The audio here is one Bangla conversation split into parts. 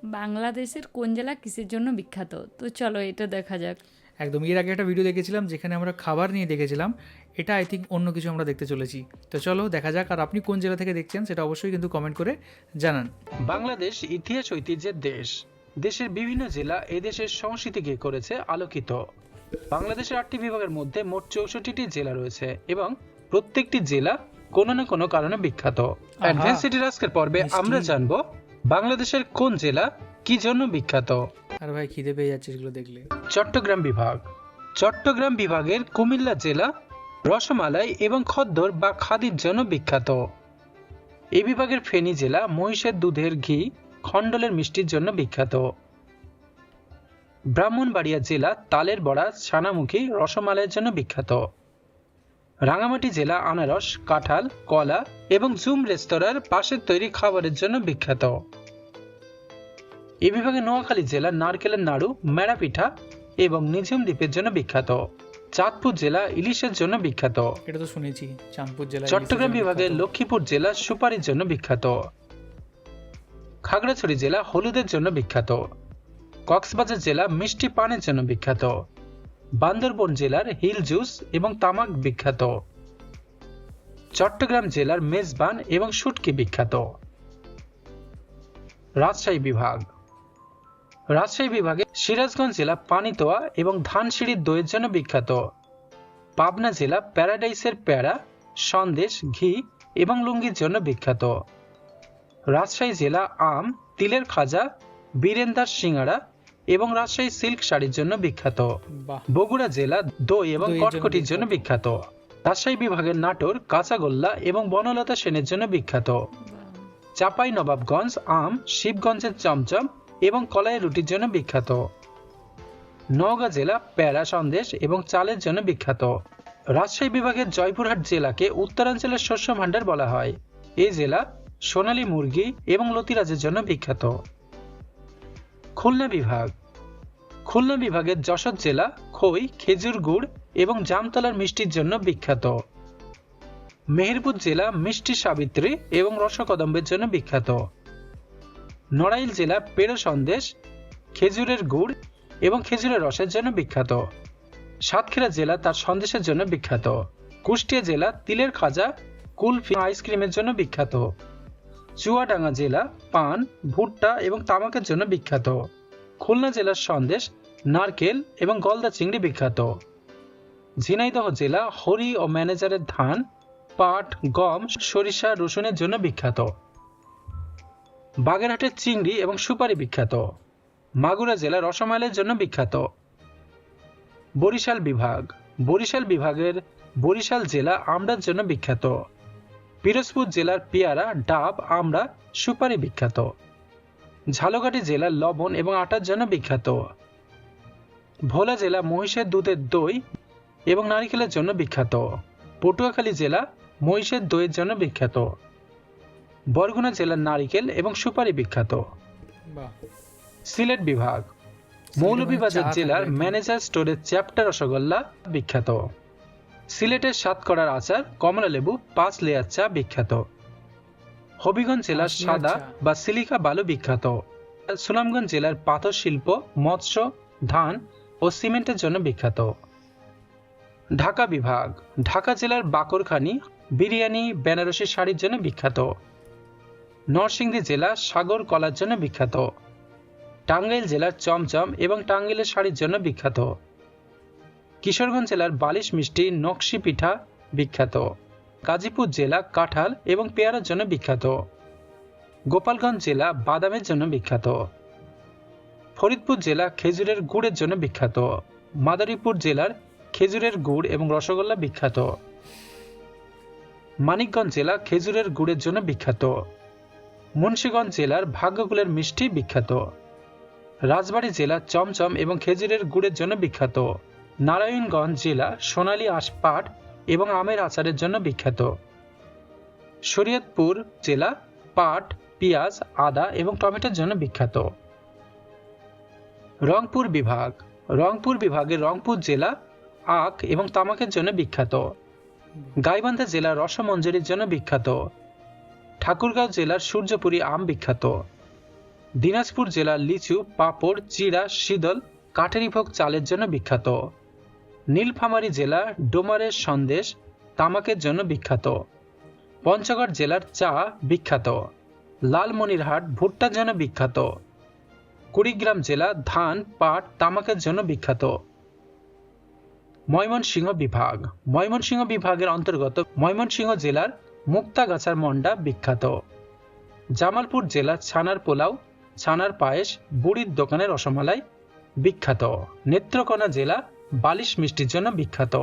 বাংলাদেশের কোন জেলা কিসের জন্য বিখ্যাত? তো চলো এটা দেখা যাক। একদম, এর আগে একটা ভিডিও দেখেছিলাম যেখানে আমরা খাবার নিয়ে দেখেছিলাম। এটা আই থিঙ্ক অন্য কিছু আমরা দেখতে চলেছি। তো চলো দেখা যাক। আর আপনি কোন জেলা থেকে দেখছেন সেটা অবশ্যই কিন্তু কমেন্ট করে জানান। বাংলাদেশ ইতিহাস ঐতিহ্যের দেশ। দেশের বিভিন্ন জেলা এদেশের সংস্কৃতিকে করেছে আলোকিত। বাংলাদেশের 8টি বিভাগের মধ্যে মোট 64টি জেলা রয়েছে এবং প্রত্যেকটি জেলা কোনো না কোনো কারণে বিখ্যাত। অ্যাডভেন্স সিটির আজকের পর্বে আমরা জানবো বাংলাদেশের কোন জেলা কি জন্য বিখ্যাত। আর ভাই খিদে পেয়ে যাচ্ছে এগুলো দেখলে। চট্টগ্রাম বিভাগ। চট্টগ্রাম বিভাগের কুমিল্লা জেলা রসমালাই এবং খদ্দর বা খাদির জন্য বিখ্যাত। এই বিভাগের ফেনী জেলা মহিষের দুধের ঘি খণ্ডলের মিষ্টির জন্য বিখ্যাত। ব্রাহ্মণবাড়িয়া জেলা তালের বড়া ছানামুখী রসমালাইয়ের জন্য বিখ্যাত। রাঙামাটি জেলা আনারস কাঁঠাল কলা এবং জুম রেস্তোরাঁর পাশের তৈরি খাবারের জন্য বিখ্যাত। এই বিভাগে নোয়াখালী জেলা নারকেলের নাড়ু মেড়া পিঠা এবং নিঝুম দ্বীপের জন্য বিখ্যাত। চাঁদপুর জেলা ইলিশের জন্য বিখ্যাত। এটা তো শুনেছি, চাঁদপুর জেলা। চট্টগ্রাম বিভাগের লক্ষ্মীপুর জেলা সুপারির জন্য বিখ্যাত। খাগড়াছড়ি জেলা হলুদের জন্য বিখ্যাত। কক্সবাজার জেলা মিষ্টি পানের জন্য বিখ্যাত। বান্দরবন জেলার হিল জুস এবং তামাক বিখ্যাত। চট্টগ্রাম জেলার মেজবান এবং শুটকি বিখ্যাত। রাজশাহী বিভাগ। রাজশাহী বিভাগে সিরাজগঞ্জ জেলা পানিতোয়া এবং ধানসিঁড়ির দইয়ের জন্য বিখ্যাত। পাবনা জেলা প্যারাডাইসের প্যারা সন্দেশ ঘি এবং লুঙ্গির জন্য বিখ্যাত। রাজশাহী জেলা আম তিলের খাজা বীরেন্দার সিঙ্গাড়া এবং রাজশাহী সিল্ক শাড়ির জন্য বিখ্যাত। বগুড়া জেলা দই এবং কটকটির জন্য বিখ্যাত। রাজশাহী বিভাগের নাটোর কাঁচাগোল্লা এবং বনলতা সেনের জন্য বিখ্যাত। চাঁপাই নবাবগঞ্জ আম শিবগঞ্জের চমচম এবং কলাইয়ের রুটির জন্য বিখ্যাত। নওগাঁ জেলা প্যারা সন্দেশ এবং চালের জন্য বিখ্যাত। রাজশাহী বিভাগের জয়পুরহাট জেলাকে উত্তরাঞ্চলের শস্য ভাণ্ডার বলা হয়। এই জেলা সোনালী মুরগি এবং লতিরাজের জন্য বিখ্যাত। খুলনা বিভাগ। খুলনা বিভাগের যশোর জেলা খই খেজুর গুড় এবং জামতলার মিষ্টির জন্য বিখ্যাত। মেহেরপুর জেলা মিষ্টি সাবিত্রী এবং রসকদম্বের জন্য বিখ্যাত। নড়াইল জেলা পেড়ো সন্দেশ খেজুরের গুড় এবং খেজুরের রসের জন্য বিখ্যাত। সাতক্ষীরা জেলা তার সন্দেশের জন্য বিখ্যাত। কুষ্টিয়া জেলা তিলের খাজা কুলফি আইসক্রিমের জন্য বিখ্যাত। চুয়াডাঙ্গা জেলা পান ভুট্টা এবং তামাকের জন্য বিখ্যাত। খুলনা জেলার সন্দেশ নারকেল এবং গলদা চিংড়ি বিখ্যাত। ঝিনাইদহ জেলা হরি ও ম্যানেজারের ধান পাট গম সরিষা রসুনের জন্য বিখ্যাত। বাগেরহাটের চিংড়ি এবং সুপারি বিখ্যাত। মাগুরা জেলা রসমালাইয়ের জন্য বিখ্যাত। বরিশাল বিভাগ। বরিশাল বিভাগের বরিশাল জেলা আমড়ার জন্য বিখ্যাত। পিরোজপুর জেলার পেয়ারা ডাব আমড়া সুপারি বিখ্যাত। ঝালকাঠি জেলা লবণ এবং আটার জন্য বিখ্যাত। ভোলা জেলা মহিষের দুধের দই এবং নারিকেলের জন্য বিখ্যাত। পটুয়াখালী জেলা মহিষের দইয়ের জন্য বিখ্যাত। বরগুনা জেলার নারিকেল এবং সুপারি বিখ্যাত। সিলেট বিভাগ। মৌলভীবাজার জেলার ম্যানেজার স্টোরের চ্যাপ্টা রসগোল্লা বিখ্যাত। সিলেটের সাতকড়ার আচার কমলা লেবু 5 লেয়ার চা বিখ্যাত। হবিগঞ্জ জেলার সাদা বা সিলিকা বালু বিখ্যাত। সুনামগঞ্জ জেলার পাথর শিল্প মৎস্য ধান ও সিমেন্টের জন্য বিখ্যাত। ঢাকা বিভাগ। ঢাকা জেলার বাকরখানি বিরিয়ানি বেনারসি শাড়ির জন্য বিখ্যাত। নরসিংদী জেলা সাগর কলার জন্য বিখ্যাত। টাঙ্গাইল জেলার চমচম এবং টাঙ্গাইলের শাড়ির জন্য বিখ্যাত। কিশোরগঞ্জ জেলার বালিশ মিষ্টি নকশি পিঠা বিখ্যাত। গাজীপুর জেলা কাঁঠাল এবং পেয়ারার জন্য বিখ্যাত। গোপালগঞ্জ জেলা বাদামের জন্য বিখ্যাত। ফরিদপুর জেলা খেজুরের গুড়ের জন্য বিখ্যাত। মাদারীপুর জেলার খেজুরের গুড় এবং রসগোল্লা বিখ্যাত। মানিকগঞ্জ জেলা খেজুরের গুড়ের জন্য বিখ্যাত। মুন্সিগঞ্জ জেলার ভাগ্যকুলের মিষ্টি বিখ্যাত। রাজবাড়ী জেলা চমচম এবং খেজুরের গুড়ের জন্য বিখ্যাত। নারায়ণগঞ্জ জেলা সোনালী আঁশ পাট এবং আমের আচারের জন্য বিখ্যাত। শরীয়তপুর জেলা পাট পেঁয়াজ আদা এবং টমেটোর জন্য বিখ্যাত। রংপুর বিভাগ। রংপুর বিভাগের রংপুর জেলা আখ এবং তামাকের জন্য বিখ্যাত। গাইবান্ধা জেলা রসমঞ্জরির জন্য বিখ্যাত। ঠাকুরগাঁও জেলার সূর্যপুরী আম বিখ্যাত। দিনাজপুর জেলার লিচু, পাঁপড়, চিড়া, শীতল, কাঠেরি ভোগ চালের জন্য বিখ্যাত। নীলফামারী জেলা ডোমারের সন্দেশ তামাকের জন্য বিখ্যাত। পঞ্চগড় জেলার চা বিখ্যাত। লালমনিরহাট ভুট্টার জন্য বিখ্যাত। কুড়িগ্রাম জেলা ধান, পাট, তামাকের জন্য বিখ্যাত। ময়মনসিংহ বিভাগ, ময়মনসিংহ বিভাগের অন্তর্গত ময়মনসিংহ জেলার মুক্তাগাছার মন্ডা বিখ্যাত। জামালপুর জেলার ছানার পোলাও, ছানার পায়েস, বুড়ির দোকানের রসমালাই বিখ্যাত। নেত্রকোনা জেলা বালিশ মিষ্টির জন্য বিখ্যাত।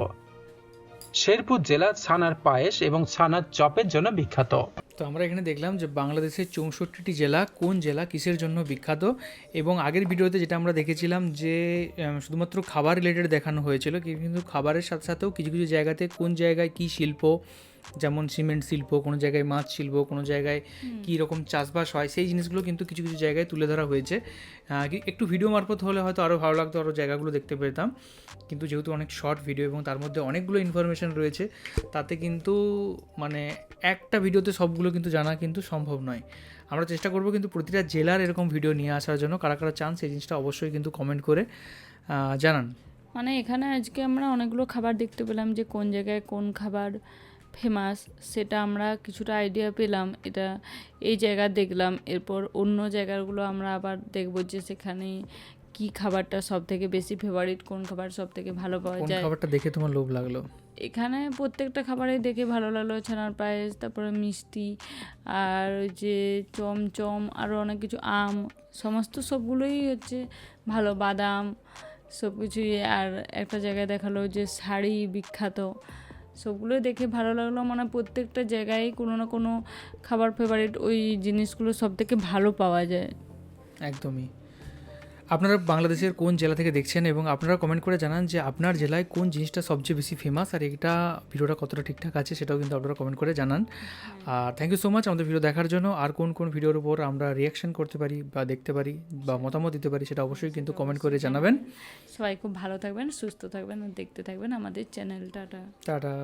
শেরপুর জেলা ছানার পায়েস এবং ছানার চপের জন্য বিখ্যাত। তো আমরা এখানে দেখলাম যে বাংলাদেশের 64টি জেলা কোন জেলা কিসের জন্য বিখ্যাত, এবং আগের ভিডিওতে যেটা আমরা দেখেছিলাম যে শুধুমাত্র খাবার রিলেটেড দেখানো হয়েছিল, কিন্তু খাবারের সাথে সাথেও কিছু কিছু জায়গাতে কোন জায়গায় কী শিল্প, যেমন সিমেন্ট শিল্প, কোনো জায়গায় মাছ শিল্প, কোনো জায়গায় কী রকম চাষবাস হয়, সেই জিনিসগুলো কিন্তু কিছু কিছু জায়গায় তুলে ধরা হয়েছে। একটু ভিডিও মারফত হলে হয়তো আরও ভালো লাগতো, আরও জায়গাগুলো দেখতে পেতাম, কিন্তু যেহেতু অনেক শর্ট ভিডিও এবং তার মধ্যে অনেকগুলো ইনফরমেশন রয়েছে, তাতে কিন্তু মানে একটা ভিডিওতে সবগুলো কিন্তু জানা কিন্তু সম্ভব নয়। আমরা চেষ্টা করব কিন্তু প্রতিটা জেলার এরকম ভিডিও নিয়ে আসার জন্য। কারা কারা চান সেই জিনিসটা অবশ্যই কিন্তু কমেন্ট করে জানান। মানে এখানে আজকে আমরা অনেকগুলো খাবার দেখতে পেলাম যে কোন জায়গায় কোন খাবার ফেমাস, সেটা আমরা কিছুটা আইডিয়া পেলাম, এটা এই জায়গা দেখলাম। এরপর অন্য জায়গাগুলো আমরা আবার দেখবো যে সেখানে কি খাবারটা সব থেকে বেশি ফেভারিট, কোন খাবার সব থেকে ভালো পাওয়া কোন যায়। খাবারটা দেখে তোমার লোভ লাগলো? এখানে প্রত্যেকটা খাবারই দেখে ভালো লাগলো, ছানার পায়েস, তারপরে মিষ্টি, আর ওই যে চমচম, আরও অনেক কিছু, আম, সমস্ত সবগুলোই হচ্ছে ভালো, বাদাম সব কিছুই। আর একটা জায়গায় দেখালো যে শাড়ি বিখ্যাত, সবগুলোই দেখে ভালো লাগলো। মানে প্রত্যেকটা জায়গায় কোনো না কোনো খাবার ফেভারিট, ওই জিনিসগুলো সব থেকে ভালো পাওয়া যায়। একদমই। আপনারা বাংলাদেশের কোন জেলা থেকে দেখছেন এবং আপনারা কমেন্ট করে জানান যে আপনার জেলায় কোন জিনিসটা সবচেয়ে বেশি ফেমাস, আর এটা ভিডিওটা কতটা ঠিকঠাক আছে সেটাও কিন্তু আপনারা কমেন্ট করে জানান। আর থ্যাংক ইউ সো মাচ আমাদের ভিডিও দেখার জন্য। আর কোন কোন ভিডিওর উপর আমরা রিয়াকশন করতে পারি বা দেখতে পারি বা মতামত দিতে পারি সেটা অবশ্যই কিন্তু কমেন্ট করে জানাবেন। সবাই খুব ভালো থাকবেন, সুস্থ থাকবেন আর দেখতে থাকবেন আমাদের চ্যানেলটা। টাটা।